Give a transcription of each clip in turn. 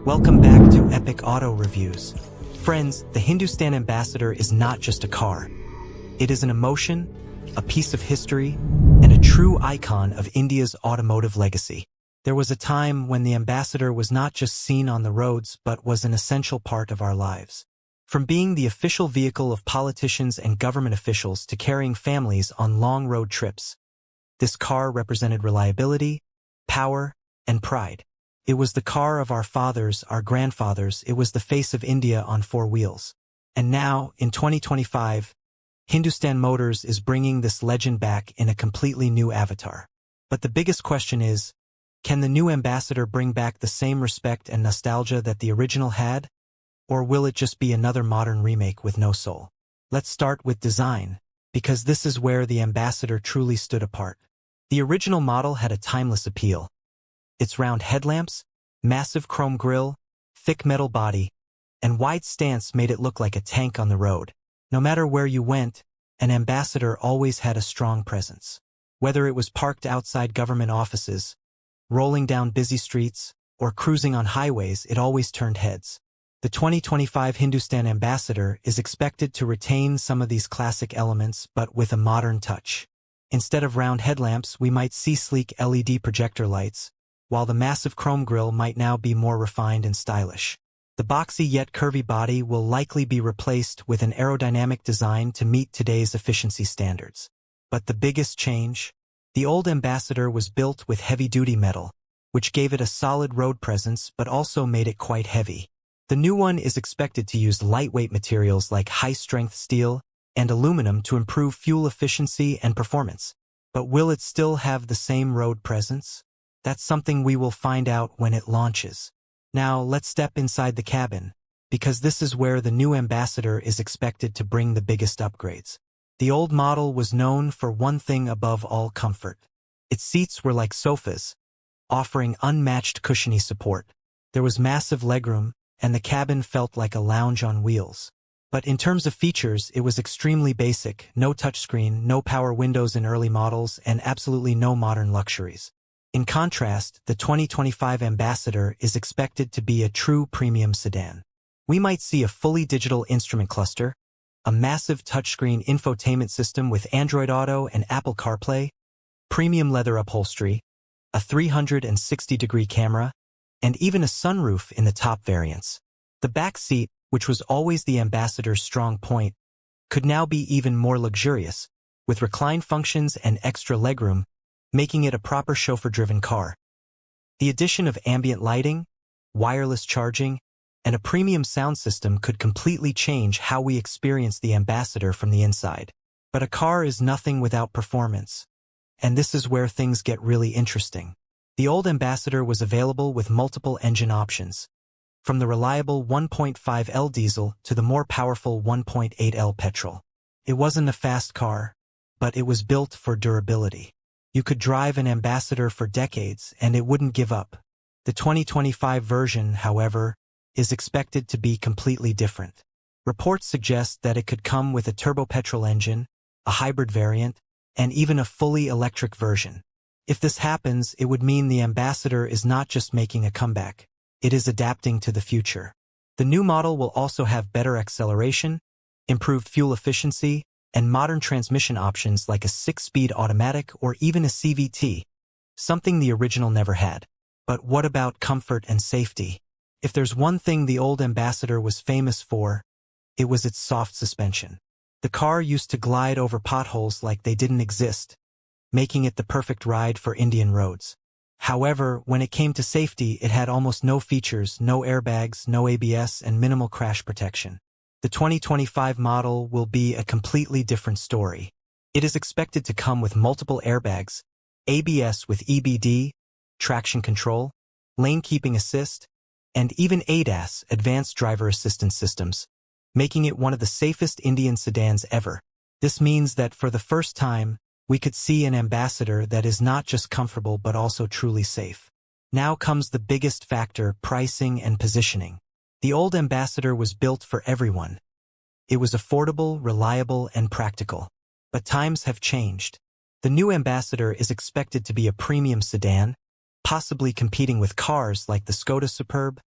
Welcome back to Epic Auto Reviews. Friends, the Hindustan Ambassador is not just a car. It is an emotion, a piece of history, and a true icon of India's automotive legacy. There was a time when the Ambassador was not just seen on the roads but was an essential part of our lives. From being the official vehicle of politicians and government officials to carrying families on long road trips, this car represented reliability, power, and pride. It was the car of our fathers, our grandfathers. It was the face of India on four wheels. And now, in 2025, Hindustan Motors is bringing this legend back in a completely new avatar. But the biggest question is, can the new Ambassador bring back the same respect and nostalgia that the original had? Or will it just be another modern remake with no soul? Let's start with design, because this is where the Ambassador truly stood apart. The original model had a timeless appeal. Its round headlamps, massive chrome grille, thick metal body, and wide stance made it look like a tank on the road. No matter where you went, an Ambassador always had a strong presence. Whether it was parked outside government offices, rolling down busy streets, or cruising on highways, it always turned heads. The 2025 Hindustan Ambassador is expected to retain some of these classic elements but with a modern touch. Instead of round headlamps, we might see sleek LED projector lights, while the massive chrome grille might now be more refined and stylish. The boxy yet curvy body will likely be replaced with an aerodynamic design to meet today's efficiency standards. But the biggest change? The old Ambassador was built with heavy-duty metal, which gave it a solid road presence but also made it quite heavy. The new one is expected to use lightweight materials like high-strength steel and aluminum to improve fuel efficiency and performance. But will it still have the same road presence? That's something we will find out when it launches. Now let's step inside the cabin, because this is where the new Ambassador is expected to bring the biggest upgrades. The old model was known for one thing above all: comfort. Its seats were like sofas, offering unmatched cushiony support. There was massive legroom, and the cabin felt like a lounge on wheels. But in terms of features, it was extremely basic: no touchscreen, no power windows in early models, and absolutely no modern luxuries. In contrast, the 2025 Ambassador is expected to be a true premium sedan. We might see a fully digital instrument cluster, a massive touchscreen infotainment system with Android Auto and Apple CarPlay, premium leather upholstery, a 360-degree camera, and even a sunroof in the top variants. The back seat, which was always the Ambassador's strong point, could now be even more luxurious, with recline functions and extra legroom, making it a proper chauffeur-driven car. The addition of ambient lighting, wireless charging, and a premium sound system could completely change how we experience the Ambassador from the inside. But a car is nothing without performance. And this is where things get really interesting. The old Ambassador was available with multiple engine options, from the reliable 1.5L diesel to the more powerful 1.8L petrol. It wasn't a fast car, but it was built for durability. You could drive an Ambassador for decades and it wouldn't give up. The 2025 version, however, is expected to be completely different. Reports suggest that it could come with a turbo petrol engine, a hybrid variant, and even a fully electric version. If this happens, it would mean the Ambassador is not just making a comeback, it is adapting to the future. The new model will also have better acceleration, improved fuel efficiency, and modern transmission options like a 6-speed automatic or even a CVT, something the original never had. But what about comfort and safety? If there's one thing the old Ambassador was famous for, it was its soft suspension. The car used to glide over potholes like they didn't exist, making it the perfect ride for Indian roads. However, when it came to safety, it had almost no features: no airbags, no ABS, and minimal crash protection. The 2025 model will be a completely different story. It is expected to come with multiple airbags, ABS with EBD, traction control, lane keeping assist, and even ADAS, advanced driver assistance systems, making it one of the safest Indian sedans ever. This means that for the first time, we could see an Ambassador that is not just comfortable but also truly safe. Now comes the biggest factor: pricing and positioning. The old Ambassador was built for everyone. It was affordable, reliable, and practical. But times have changed. The new Ambassador is expected to be a premium sedan, possibly competing with cars like the Skoda Superb,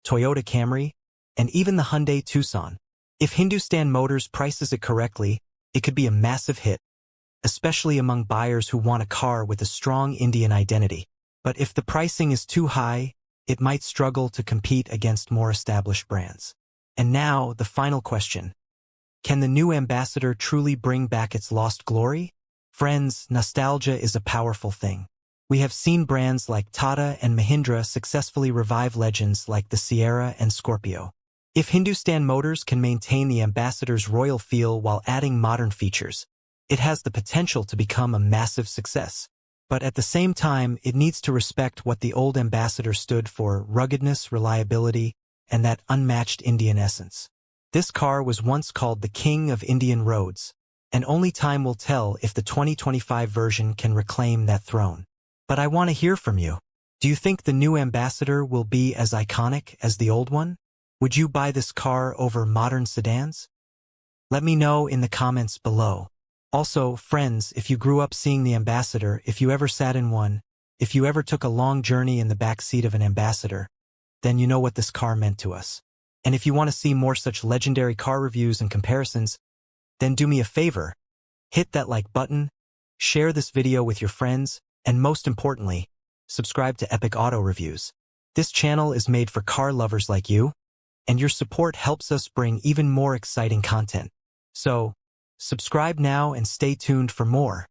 Toyota Camry, and even the Hyundai Tucson. If Hindustan Motors prices it correctly, it could be a massive hit, especially among buyers who want a car with a strong Indian identity. But if the pricing is too high, it might struggle to compete against more established brands. And now, the final question. Can the new Ambassador truly bring back its lost glory? Friends, nostalgia is a powerful thing. We have seen brands like Tata and Mahindra successfully revive legends like the Sierra and Scorpio. If Hindustan Motors can maintain the Ambassador's royal feel while adding modern features, it has the potential to become a massive success. But at the same time, it needs to respect what the old Ambassador stood for: ruggedness, reliability, and that unmatched Indian essence. This car was once called the King of Indian Roads, and only time will tell if the 2025 version can reclaim that throne. But I want to hear from you. Do you think the new Ambassador will be as iconic as the old one? Would you buy this car over modern sedans? Let me know in the comments below. Also, friends, if you grew up seeing the Ambassador, if you ever sat in one, if you ever took a long journey in the back seat of an Ambassador, then you know what this car meant to us. And if you want to see more such legendary car reviews and comparisons, then do me a favor. Hit that like button, share this video with your friends, and most importantly, subscribe to Epic Auto Reviews. This channel is made for car lovers like you, and your support helps us bring even more exciting content. So, subscribe now and stay tuned for more.